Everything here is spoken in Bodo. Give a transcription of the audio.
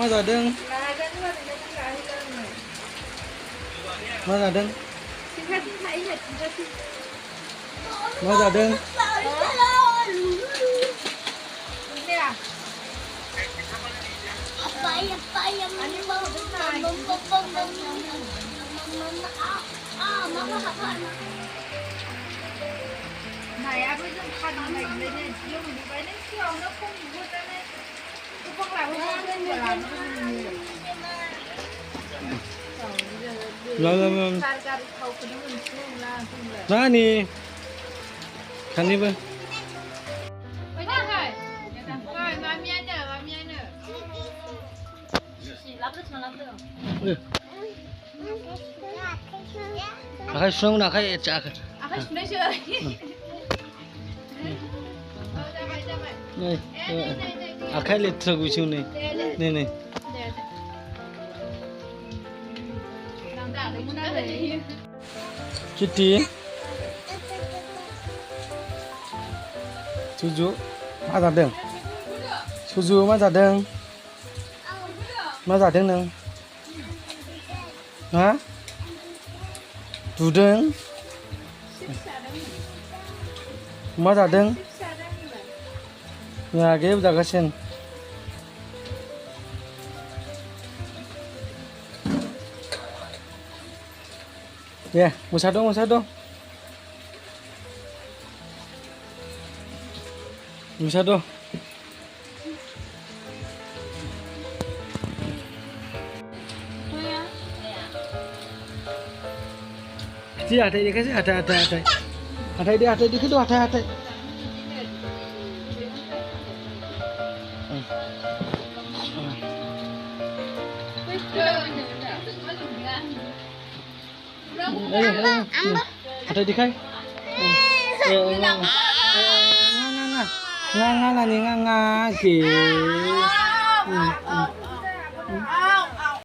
मा जादों मा जादों मा जादों नायाबो जों फाननाय मोनलायनो जियाव मोनबाय नों सिगाङावनो खम नुहरनानै गोबां लाबोनानै गारि थावखौनो मोनथिनाय नंला जोंलाय नानि खानिबो आखाइ सुनांगौ आखाइ सुनायसै नै आखाइ लेथ्रा गैसो नै नै नै किटि सुजु मा जादों सुजु मा जादों नों हा दुदों मा जादों आगे जागासिनो दे मोसादों मोसादों Chị hạt đi cái gì hạt đi cái đồ hạt hạt đi khai nga là gì nga kì